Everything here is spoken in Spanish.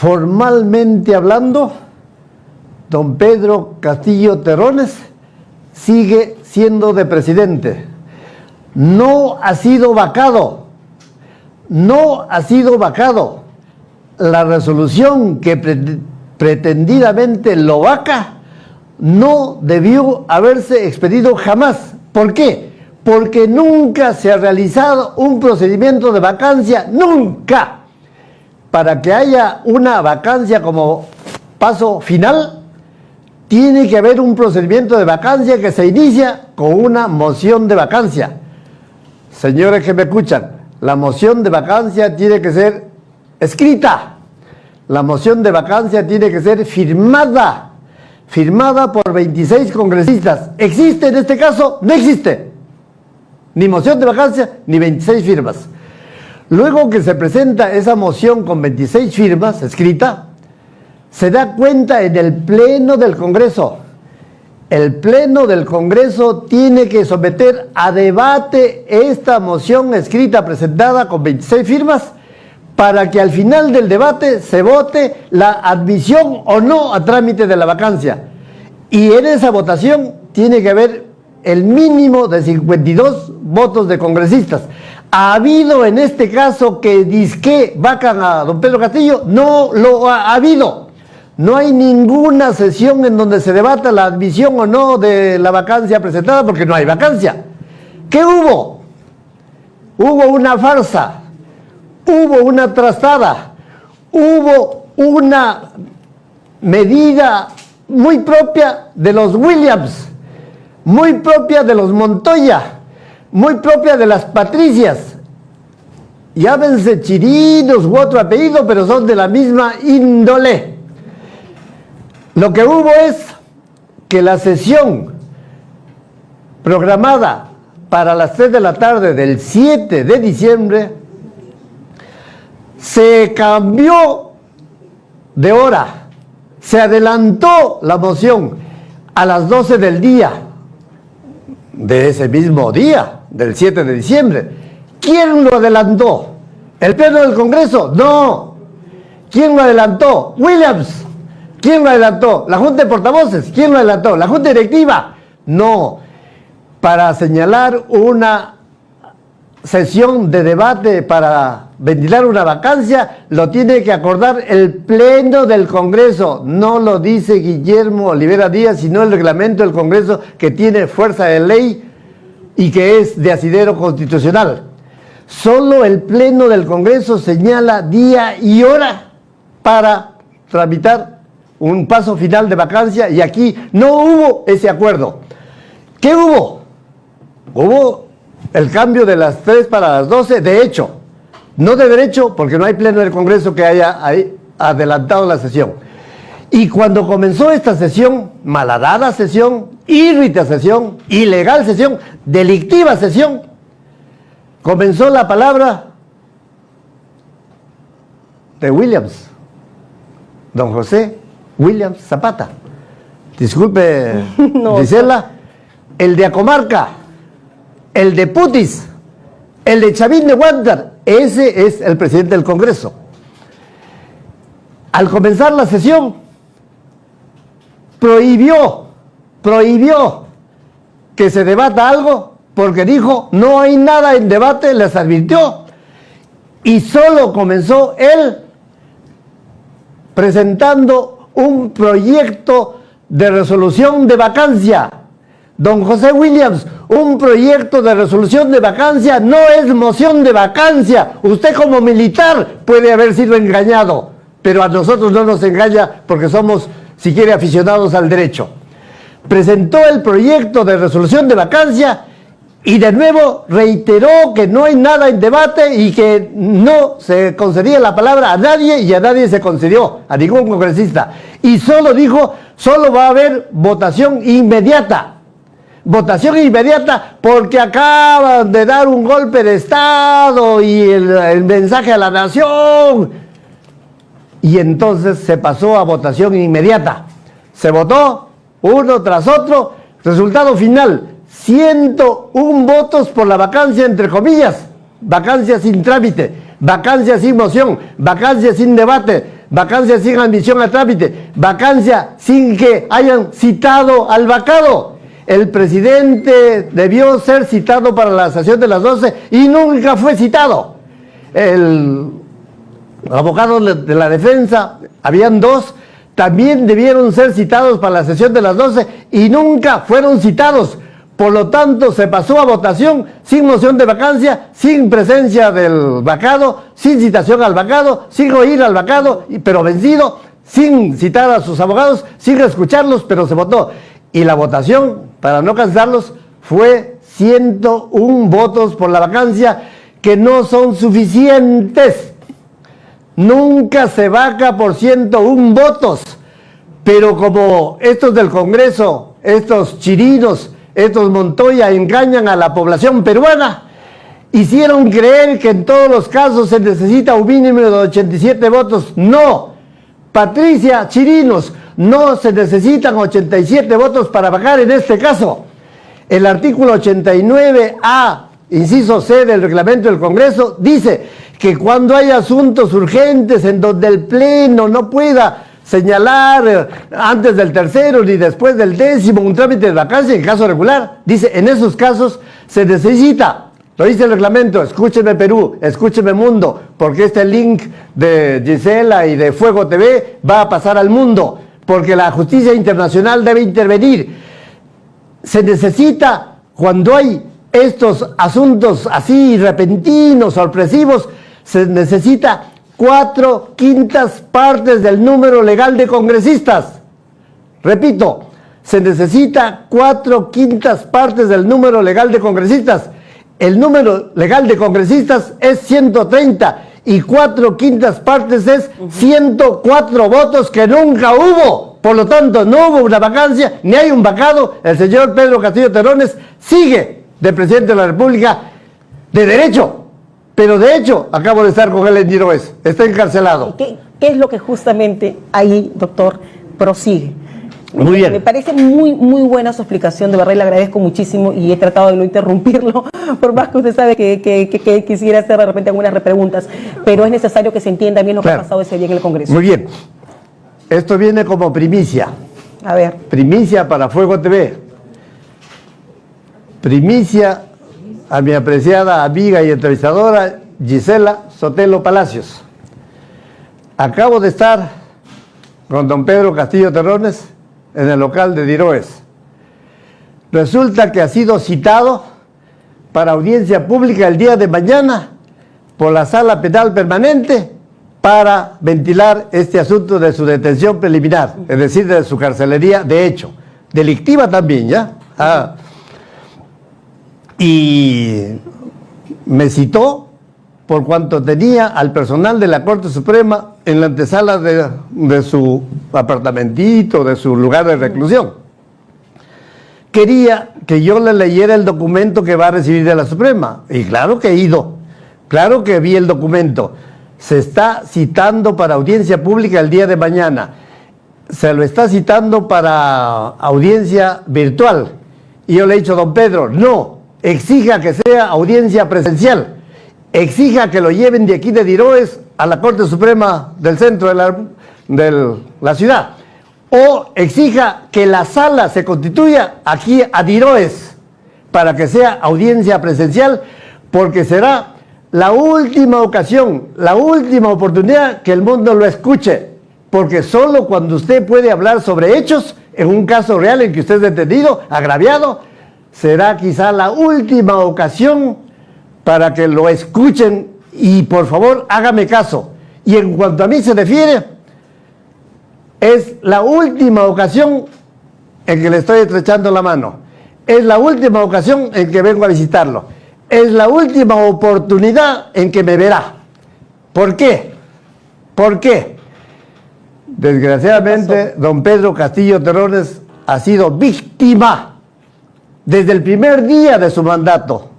Formalmente hablando, don Pedro Castillo Terrones sigue siendo de presidente. No ha sido vacado. No ha sido vacado. La resolución que pretendidamente lo vaca no debió haberse expedido jamás. ¿Por qué? Porque nunca se ha realizado un procedimiento de vacancia, nunca. Para que haya una vacancia como paso final, tiene que haber un procedimiento de vacancia que se inicia con una moción de vacancia. Señores que me escuchan, la moción de vacancia tiene que ser escrita. La moción de vacancia tiene que ser firmada por 26 congresistas. ¿Existe en este caso? No existe. Ni moción de vacancia, ni 26 firmas. Luego que se presenta esa moción con 26 firmas escrita, se da cuenta en el Pleno del Congreso. El Pleno del Congreso tiene que someter a debate esta moción escrita presentada con 26 firmas para que al final del debate se vote la admisión o no a trámite de la vacancia. Y en esa votación tiene que haber el mínimo de 52 votos de congresistas. ¿Ha habido en este caso que dizque vacan a don Pedro Castillo? No lo ha habido. No hay ninguna sesión en donde se debata la admisión o no de la vacancia presentada porque no hay vacancia. ¿Qué hubo? Hubo una farsa, hubo una trastada, hubo una medida muy propia de los Williams, muy propia de los Montoya, muy propia de las Patricias. Llámense Chirinos u otro apellido, pero son de la misma índole. Lo que hubo es que la sesión programada para las 3 de la tarde del 7 de diciembre se cambió de hora, se adelantó la moción a las 12 del día de ese mismo día, del 7 de diciembre. ¿Quién lo adelantó? ¿El Pleno del Congreso? No. ¿Quién lo adelantó? Williams. ¿Quién lo adelantó? ¿La Junta de Portavoces? ¿Quién lo adelantó? ¿La Junta Directiva? No. Para señalar una sesión de debate para ventilar una vacancia, lo tiene que acordar el Pleno del Congreso. No lo dice Guillermo Olivera Díaz, sino el reglamento del Congreso, que tiene fuerza de ley y que es de asidero constitucional. Solo el Pleno del Congreso señala día y hora para tramitar un paso final de vacancia, y aquí no hubo ese acuerdo. ¿Qué hubo? Hubo el cambio de las 3 para las 12, de hecho, no de derecho, porque no hay Pleno del Congreso que haya ahí adelantado la sesión. Y cuando comenzó esta sesión, malhadada sesión, írrita sesión, ilegal sesión, delictiva sesión, comenzó la palabra de Williams, don José Williams Zapata. Disculpe, no, Gisela, el de Acomarca, el de Putis, el de Chavín de Huántar, ese es el presidente del Congreso. Al comenzar la sesión, prohibió que se debata algo, porque dijo, no hay nada en debate, les advirtió, y solo comenzó él presentando un proyecto de resolución de vacancia. Don José Williams, un proyecto de resolución de vacancia no es moción de vacancia. Usted como militar puede haber sido engañado, pero a nosotros no nos engaña porque somos, si quiere, aficionados al derecho. Presentó el proyecto de resolución de vacancia y de nuevo reiteró que no hay nada en debate y que no se concedía la palabra a nadie, y a nadie se concedió, a ningún congresista. Y solo dijo, solo va a haber votación inmediata. Votación inmediata porque acaban de dar un golpe de Estado y el mensaje a la nación. Y entonces se pasó a votación inmediata. Se votó uno tras otro. Resultado final, 101 votos por la vacancia, entre comillas, vacancia sin trámite, vacancia sin moción, vacancia sin debate, vacancia sin admisión a trámite, vacancia sin que hayan citado al vacado. El presidente debió ser citado para la sesión de las 12 y nunca fue citado. El abogado de la defensa, habían dos, también debieron ser citados para la sesión de las 12 y nunca fueron citados. Por lo tanto, se pasó a votación sin moción de vacancia, sin presencia del vacado, sin citación al vacado, sin oír al vacado, pero vencido, sin citar a sus abogados, sin escucharlos, pero se votó. Y la votación, para no cansarlos, fue 101 votos por la vacancia, que no son suficientes. Nunca se vaca por 101 votos. Pero como estos del Congreso, estos chirinos, estos Montoya engañan a la población peruana, hicieron creer que en todos los casos se necesita un mínimo de 87 votos. No, Patricia, chirinos, no se necesitan 87 votos para vacar en este caso. El artículo 89A, inciso C del reglamento del Congreso, dice que cuando hay asuntos urgentes en donde el Pleno no pueda señalar antes del tercero ni después del 10º un trámite de vacancia en caso regular, dice, en esos casos se necesita, lo dice el reglamento, escúcheme Perú, escúcheme mundo, porque este link de Gisela y de Fuego TV va a pasar al mundo, porque la justicia internacional debe intervenir. Se necesita, cuando hay estos asuntos así repentinos, sorpresivos, se necesita 4/5 partes del número legal de congresistas. Repito, se necesita 4/5 partes del número legal de congresistas. El número legal de congresistas es 130 y 4/5 partes es 104 votos que nunca hubo. Por lo tanto, no hubo una vacancia, ni hay un vacado. El señor Pedro Castillo Terrones sigue de presidente de la República de derecho. Pero de hecho, acabo de estar con él en Diroes, está encarcelado. ¿Qué es lo que justamente ahí, doctor, prosigue? Muy bien. Me parece muy buena su explicación, de verdad, y le agradezco muchísimo y he tratado de no interrumpirlo, por más que usted sabe que quisiera hacer de repente algunas repreguntas, pero es necesario que se entienda bien lo que ha pasado ese día en el Congreso. Muy bien. Esto viene como primicia. A ver. Primicia para Fuego TV. Primicia a mi apreciada amiga y entrevistadora Gisela Sotelo Palacios. Acabo de estar con don Pedro Castillo Terrones en el local de Diroes. Resulta que ha sido citado para audiencia pública el día de mañana por la Sala Penal Permanente para ventilar este asunto de su detención preliminar, es decir, de su carcelería de hecho, delictiva también, ¿ya? Y me citó por cuanto tenía al personal de la Corte Suprema en la antesala de su apartamentito, de su lugar de reclusión. Quería que yo le leyera el documento que va a recibir de la Suprema. Y claro que he ido, claro que vi el documento. Se está citando para audiencia pública el día de mañana. Se lo está citando para audiencia virtual. Y yo le he dicho, don Pedro, no. Exija que sea audiencia presencial, exija que lo lleven de aquí de Diroes a la Corte Suprema del centro de la ciudad, o exija que la sala se constituya aquí a Diroes para que sea audiencia presencial, porque será la última ocasión, la última oportunidad que el mundo lo escuche, porque solo cuando usted puede hablar sobre hechos, en un caso real en que usted es detenido, agraviado, será quizá la última ocasión para que lo escuchen y por favor hágame caso. Y en cuanto a mí se refiere, es la última ocasión en que le estoy estrechando la mano. Es la última ocasión en que vengo a visitarlo. Es la última oportunidad en que me verá. ¿Por qué? ¿Por qué? Desgraciadamente, don Pedro Castillo Terrones ha sido víctima desde el primer día de su mandato